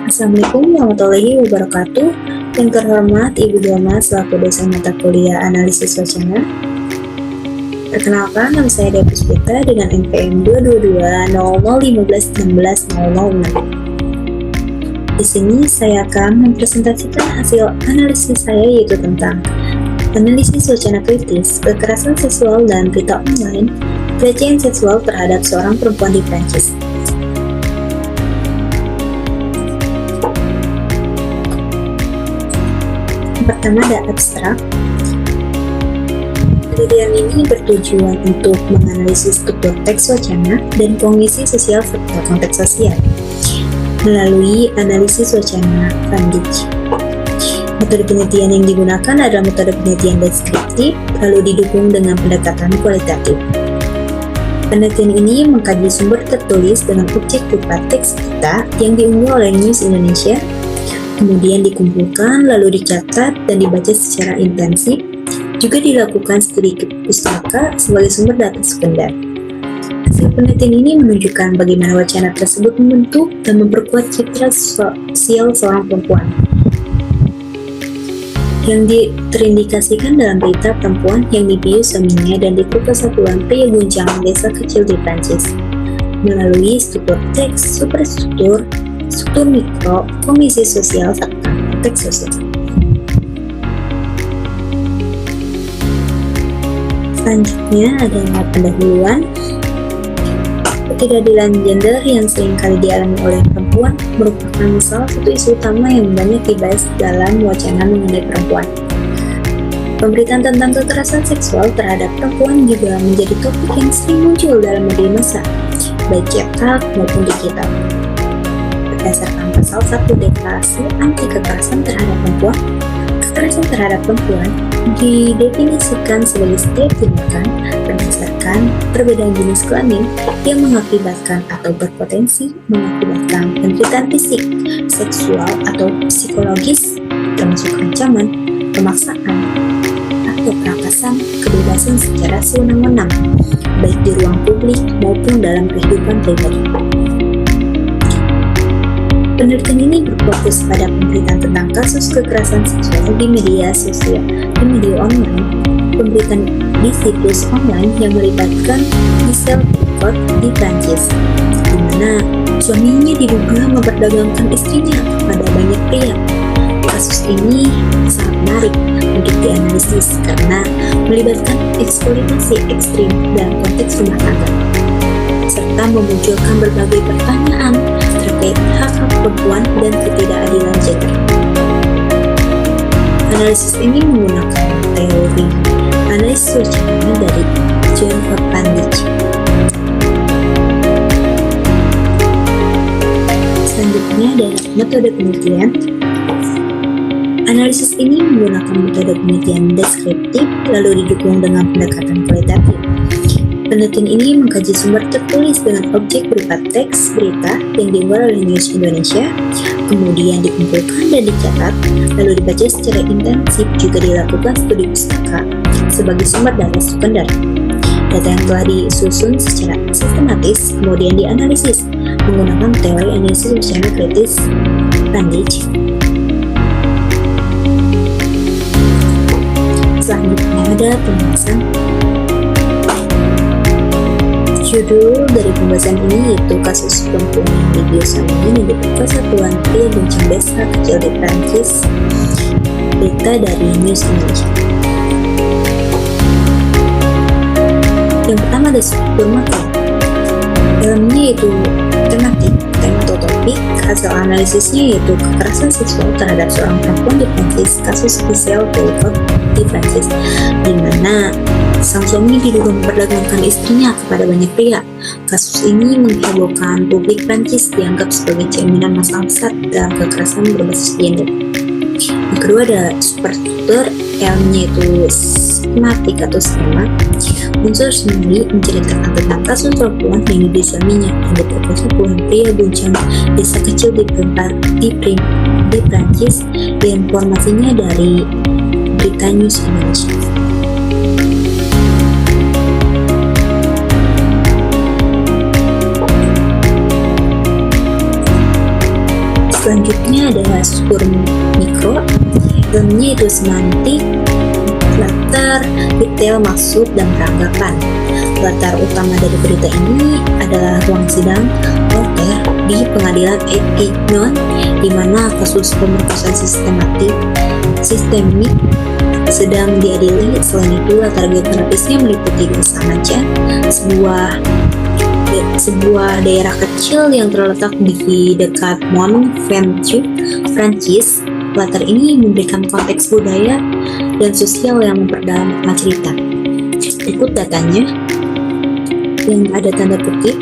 Assalamualaikum warahmatullahi wabarakatuh. Yang terhormat Ibu Dona selaku dosen mata kuliah analisis wacana. Perkenalkan, nama saya Dea Puspita dengan NPM 22200151006. Di sini saya akan mempresentasikan hasil analisis saya, yaitu tentang analisis wacana kritis, kekerasan seksual dan berita online, pelecehan seksual terhadap seorang perempuan di Prancis. Pertama ada abstrak. Penelitian ini bertujuan untuk menganalisis struktur teks wacana dan kondisi sosial serta konteks sosial melalui analisis wacana Van Dijk. Metode penelitian yang digunakan adalah metode penelitian deskriptif, lalu didukung dengan pendekatan kualitatif. Penelitian ini mengkaji sumber tertulis dengan objek berupa teks berita yang diunggah oleh News Indonesia, kemudian dikumpulkan, lalu dicatat dan dibaca secara intensif. Juga dilakukan studi pustaka sebagai sumber data sekunder. Hasil penelitian ini menunjukkan bagaimana wacana tersebut membentuk dan memperkuat citra sosial seorang perempuan yang terindikasikan dalam berita perempuan yang dibius suaminya dan diperkosa puluhan pria guncangan desa kecil di Prancis melalui struktur teks, superstruktur, struktur mikro, kondisi sosial, serta konteks sosial. Selanjutnya adalah pendahuluan. Ketidakadilan gender yang seringkali dialami oleh perempuan merupakan salah satu isu utama yang banyak dibahas dalam wacana mengenai perempuan. Pemberitaan tentang kekerasan seksual terhadap perempuan juga menjadi topik yang sering muncul dalam media massa, baik cetak maupun digital. Berdasarkan pasal 1 Deklarasi Anti Kekerasan Terhadap Perempuan, kekerasan terhadap perempuan didefinisikan sebagai setiap tindakan berdasarkan perbedaan jenis kelamin yang mengakibatkan atau berpotensi mengakibatkan penderitaan fisik, seksual, atau psikologis, termasuk ancaman, pemaksaan, atau perampasan kebebasan secara sewenang-wenang, baik di ruang publik maupun dalam kehidupan pribadi. Penelitian ini berfokus pada pemberitaan tentang kasus kekerasan seksual di media sosial, di media online, pemberitaan di situs online yang melibatkan Giselle Picot di Prancis, di mana suaminya diduga memperdagangkan istrinya kepada banyak pria. Kasus ini sangat menarik untuk dianalisis karena melibatkan eksploitasi ekstrim dalam konteks rumah tangga, serta memunculkan berbagai pertanyaan terkait hak-hak perempuan dan ketidakadilan gender. Analisis ini menggunakan teori analisis wacana dari John Van Dijk. Selanjutnya adalah metode penelitian. Analisis ini menggunakan metode penelitian deskriptif lalu didukung dengan pendekatan kualitatif. Penelitian ini mengkaji sumber tertulis dengan objek berupa teks berita yang diunggah oleh News Indonesia, kemudian dikumpulkan dan dicatat, lalu dibaca secara intensif. Juga dilakukan studi pustaka sebagai sumber data sekunder. Data yang telah disusun secara sistematis kemudian dianalisis menggunakan teori analisis wacana kritis Van Dijk. Selanjutnya ada pembahasan. Judul dari pembahasan ini yaitu kasus perempuan yang dibius suaminya dan diperkosa puluhan pria guncangan desa kecil di Prancis. Berita dari News Indonesia. Yang pertama ada struktur makro. Dalamnya yaitu tematik, tema atau topik. Hasil analisisnya yaitu kekerasan seksual terhadap seorang perempuan di Prancis, kasus Giselle Picot di Prancis, di mana sang suami diduga memperdagangkan istrinya kepada banyak pria. Kasus ini menghebohkan publik Prancis, dianggap sebagai cerminan masalah besar dalam kekerasan berbasis gender. Yang kedua ada superstruktur, L-nya itu skematik atau skema. Unsur sendiri menceritakan tentang kasus perempuan yang dibius suaminya yang diperkosa puluhan pria guncangan desa kecil di Prancis. Informasinya dari berita News Indonesia. Selanjutnya adalah struktur mikro, ilmunya itu semantik, latar, detail, maksud, dan peranggapan. Latar utama dari berita ini adalah ruang sidang Voltaire di pengadilan Avignon, di mana kasus pemerkosaan sistemik sedang diadili. Selain itu, latar geografisnya meliputi desa Macan, sebuah daerah kecil yang terletak di dekat Mont Ventoux, Prancis. Latar ini memberikan konteks budaya dan sosial yang memperdalam makna cerita. Berikut datanya yang ada tanda kutip.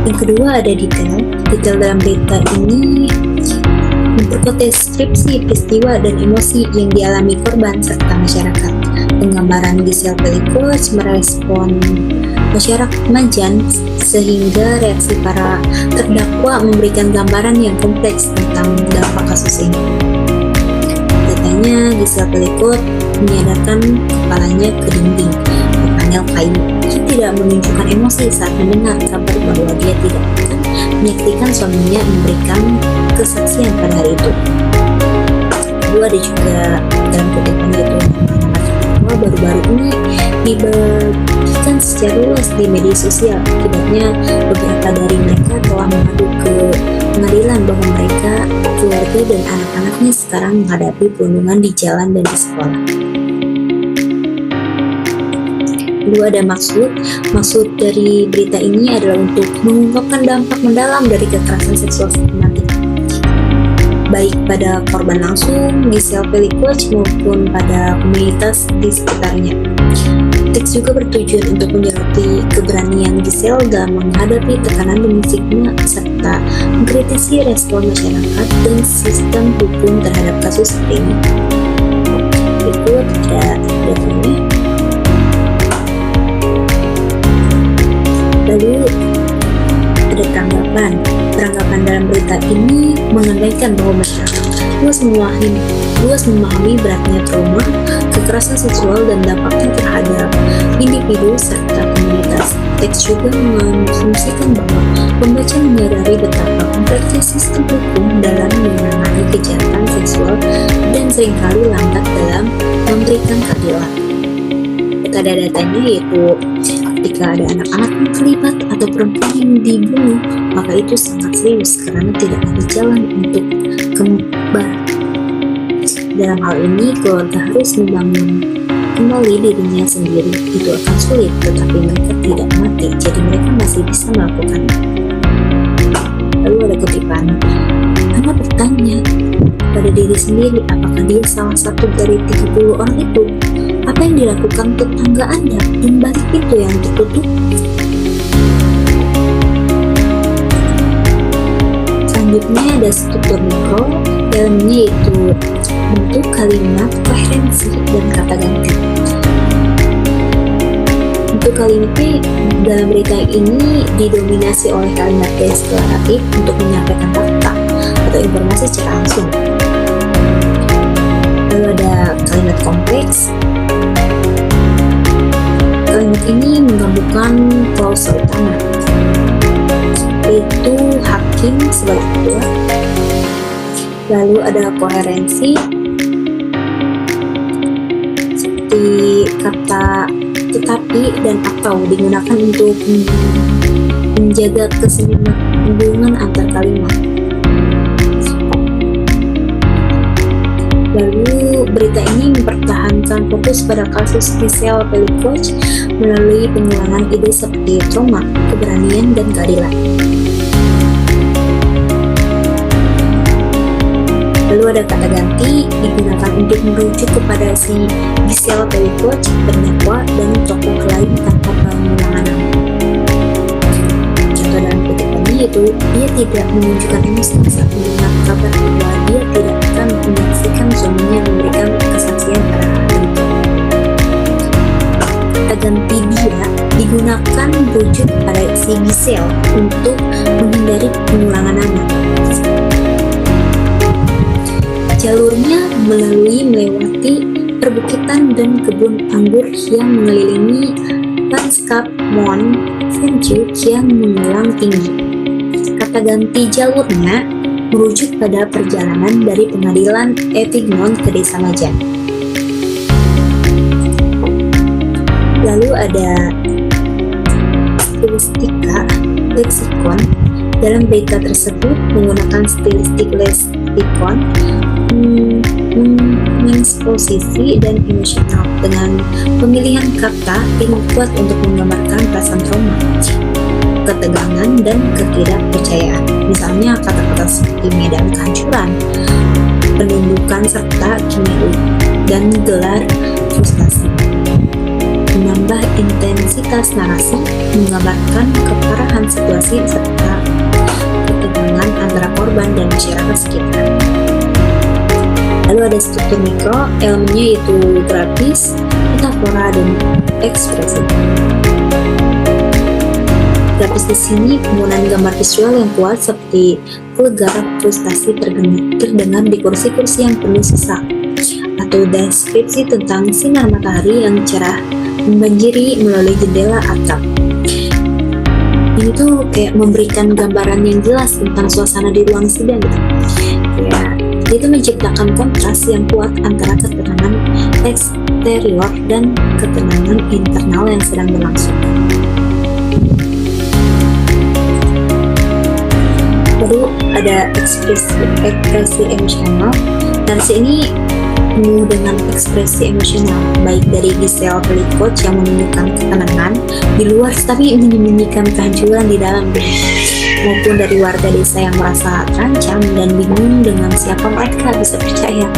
Yang kedua ada detail. Detail dalam berita ini memperkuat deskripsi peristiwa dan emosi yang dialami korban serta masyarakat. Penggambaran Giselle Pelicot merespon masyarakat Majan sehingga reaksi para terdakwa memberikan gambaran yang kompleks tentang dampak kasus ini. Datanya, Giselle Pelicot menyadarkan kepalanya ke dinding di panel kayu. Dia tidak menunjukkan emosi saat mendengar kabar bahwa dia tidak akan menyaksikan suaminya memberikan kesaksian pada hari itu. Kedua, ada juga dalam kutipan yaitu nama baru-baru ini dibagikan secara luas di media sosial. Akibatnya, beberapa dari mereka telah mengadu ke pengadilan bahwa mereka, keluarga, dan anak-anaknya sekarang menghadapi perundungan di jalan dan di sekolah. Kedua, ada maksud. Maksud dari berita ini adalah untuk mengungkapkan dampak mendalam dari kekerasan seksual sistematik, baik pada korban langsung, Giselle Pelicot, maupun pada komunitas di sekitarnya. Teks juga bertujuan untuk menyoroti keberanian Giselle dalam menghadapi tekanan demi stigma serta mengkritisi respon masyarakat dan sistem hukum terhadap kasus seperti ini. Berikut ada datanya. Lalu ada peranggapan. Peranggapan dalam berita ini mengandaikan bahwa masyarakat luas memahami beratnya trauma, kekerasan seksual, dan dampaknya terhadap individu serta komunitas. Teks juga mengasumsikan bahwa pembaca menyadari betapa kompleksnya sistem hukum dalam menangani kejahatan seksual dan seringkali lambat dalam memberikan keadilan. Ada datanya yaitu ketika ada anak-anak yang terlibat atau perempuan yang dibunuh, maka itu sangat serius karena tidak ada jalan untuk kembar. Dalam hal ini, keluarga harus membangun kembali dirinya sendiri. Itu akan sulit, tetapi mereka tidak mati, jadi mereka masih bisa melakukannya. Lalu ada kutipan, Anda bertanya pada diri sendiri, apakah dia salah satu dari 30 orang itu? Apa yang dilakukan tetangga Anda di balik pintu yang tertutup? Selanjutnya ada struktur mikro, dalamnya yaitu bentuk kalimat, koherensi, dan kata ganti. Untuk kalimatnya dalam berita ini didominasi oleh kalimat deklaratif untuk menyampaikan fakta atau informasi secara langsung. Lalu ada kalimat kompleks. Kalimat ini menggabungkan klausa utama, yaitu hakim sebagai ketua. Lalu ada koherensi, seperti kata tetapi dan atau digunakan untuk menjaga kesinambungan antar kalimat. Lalu berita ini mempertahankan fokus pada kasus Giselle Pelicot melalui pengulangan ide seperti trauma, keberanian, dan keadilan. Lalu ada kata ganti digunakan untuk merujuk kepada si Giselle Pelicot, terdakwa, dan tokoh lain tanpa pengulangan nama. Contoh dalam kutipan ini yaitu dia tidak menunjukkan emosi saat mendengar kabar bahwa dia tidak akan menyaksikan suaminya memberikan kesaksian pada hari itu. Kata ganti dia digunakan merujuk pada si Giselle untuk menghindari pengulangan nama. Jalurnya melewati perbukitan dan kebun anggur yang mengelilingi lanskap Mont Ventoux yang mengulang tinggi. Kata ganti jalurnya merujuk pada perjalanan dari pengadilan Avignon ke desa Majan. Lalu ada stilistika leksikon. Dalam berita tersebut menggunakan stilistik leksikon, mengeksposisi dan emosional dengan pemilihan kata yang kuat untuk menggambarkan perasaan trauma, ketegangan, dan ketidakpercayaan. Misalnya kata-kata seperti medan kehancuran, penundukan serta kimiawi, dan gelar frustasi. Menambah intensitas narasi, menggambarkan keparahan situasi serta ketegangan antara korban dan masyarakat sekitar. Lalu ada struktur mikro, elemennya yaitu grafis, metafora, dan ekspresi. Grafis di sini penggunaan gambar visual yang kuat seperti vulgar, frustasi terdengar di kursi-kursi yang penuh sesak, atau deskripsi tentang sinar matahari yang cerah membanjiri melalui jendela atap. Ini tuh kayak memberikan gambaran yang jelas tentang suasana di ruang sidang gitu. Ya, itu menciptakan kontras yang kuat antara ketenangan eksterior dan ketenangan internal yang sedang berlangsung. Lalu ada ekspresi emosional. Narasi ini penuh dengan ekspresi emosional, baik dari Giselle Pelicot yang menunjukkan ketenangan di luar tapi menyembunyikan kehancuran di dalam, maupun dari warga desa yang merasa terancam dan bingung dengan siapa mereka bisa percaya.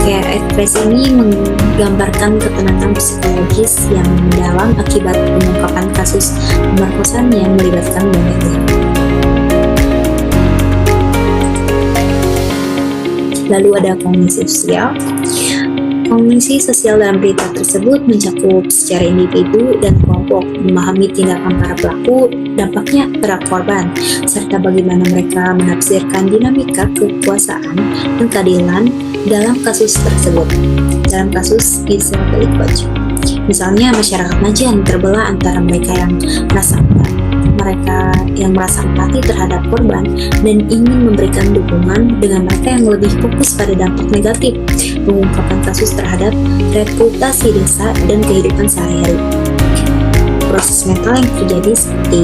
Kayak ekspresi ini menggambarkan ketenangan psikologis yang mendalam akibat pengungkapan kasus pemerkosaan yang melibatkan banyak pihak. Lalu ada kognisi sosial. Kognisi sosial dalam berita tersebut mencakup secara individu dan kelompok, memahami tindakan para pelaku, dampaknya terhadap korban, serta bagaimana mereka menafsirkan dinamika kekuasaan dan keadilan dalam kasus tersebut. Dalam kasus Giselle Pelicot, misalnya masyarakat Majan terbelah antara mereka yang merasa empati terhadap korban dan ingin memberikan dukungan dengan mereka yang lebih fokus pada dampak negatif pengungkapan kasus terhadap reputasi desa dan kehidupan sehari-hari. Proses mental yang terjadi seperti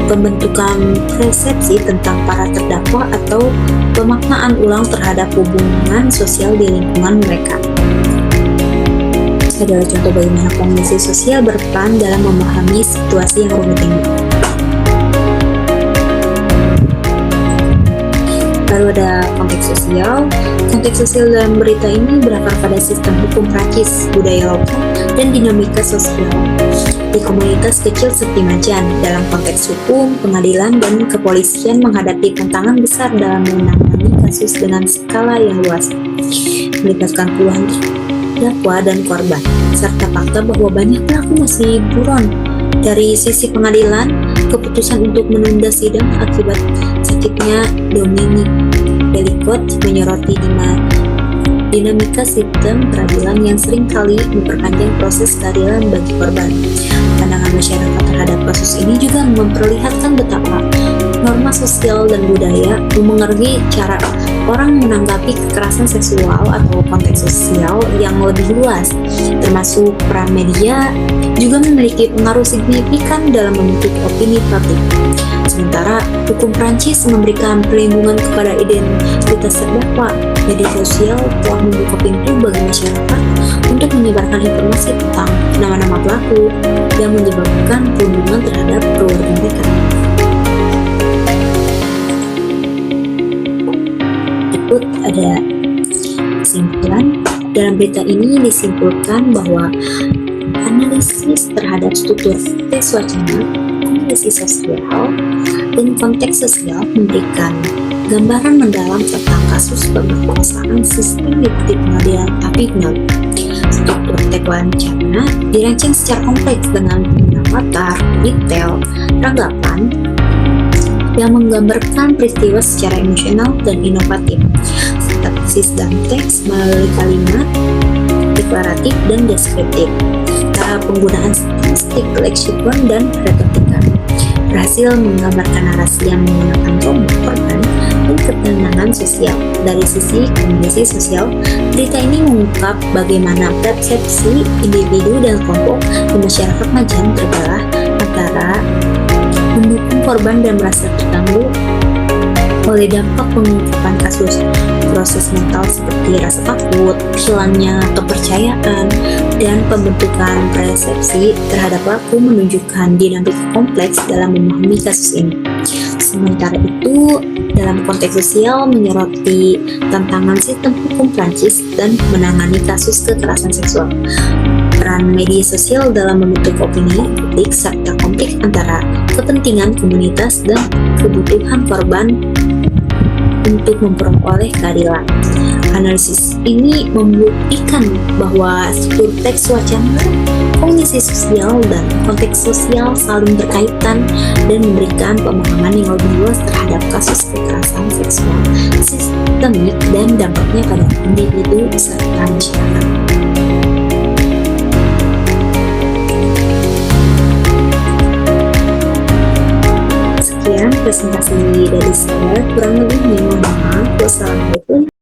pembentukan persepsi tentang para terdakwa atau pemaknaan ulang terhadap hubungan sosial di lingkungan mereka. Adalah contoh bagaimana kognisi sosial berperan dalam memahami situasi yang rumit ini. Lalu ada konteks sosial. Konteks sosial dalam berita ini berakar pada sistem hukum Prancis, budaya lokal, dan dinamika sosial di komunitas kecil seperti Majan. Dalam konteks hukum, pengadilan, dan kepolisian menghadapi tantangan besar dalam menangani kasus dengan skala yang luas, melibatkan puluhan terdakwa dan korban, serta fakta bahwa banyak pelaku masih buron. Dari sisi pengadilan, keputusan untuk menunda sidang akibat sakitnya Dominique Pelicot menyoroti dinamika sistem peradilan yang seringkali memperpanjang proses keadilan bagi korban. Pandangan masyarakat terhadap kasus ini juga memperlihatkan betapa norma sosial dan budaya memengaruhi cara orang menanggapi kekerasan seksual atau konteks sosial yang lebih luas, termasuk peran media juga memiliki pengaruh signifikan dalam membentuk opini publik. Sementara hukum Prancis memberikan perlindungan kepada identitas terdakwa, media sosial telah membuka pintu bagi masyarakat untuk menyebarkan informasi tentang nama-nama pelaku yang menyebabkan perlindungan terhadap keluarga mereka. Berikut ada kesimpulan. Dalam berita ini disimpulkan bahwa analisis terhadap struktur tes wacana, kondisi sosial, dan konteks sosial memberikan gambaran mendalam tentang kasus pemerkosaan sistemik di pengadilan Avignon. Struktur tes wacana dirancang secara kompleks dengan penggunaan latar, detail, ranggapan yang menggambarkan peristiwa secara emosional dan inovatif, serta presis dan teks melalui kalimat deklaratif dan deskriptif. serta penggunaan statistik, leksikon, dan retorika berhasil menggambarkan narasi yang menggunakan trauma korban dan ketenangan sosial. Dari sisi kondisi sosial, berita ini mengungkap bagaimana persepsi individu dan kelompok di masyarakat Majan terbelah antara mendukung korban dan merasa terganggu oleh dampak pengungkapan kasus. Proses mental seperti rasa takut, hilangnya kepercayaan, dan pembentukan persepsi terhadap pelaku menunjukkan dinamika kompleks dalam memahami kasus ini. Sementara itu, dalam konteks sosial menyoroti tantangan sistem hukum Prancis dan menangani kasus kekerasan seksual. Peran media sosial dalam membentuk opini publik serta konflik antara kepentingan komunitas dan kebutuhan korban untuk memperoleh keadilan. Analisis ini membuktikan bahwa struktur teks wacana, kondisi sosial, dan konteks sosial saling berkaitan dan memberikan pemahaman yang lebih luas terhadap kasus kekerasan seksual sistemik dan dampaknya pada individu serta masyarakat. Sekian presentasi dari saya, kurang lebihnya mohon maaf. Wassalamualaikum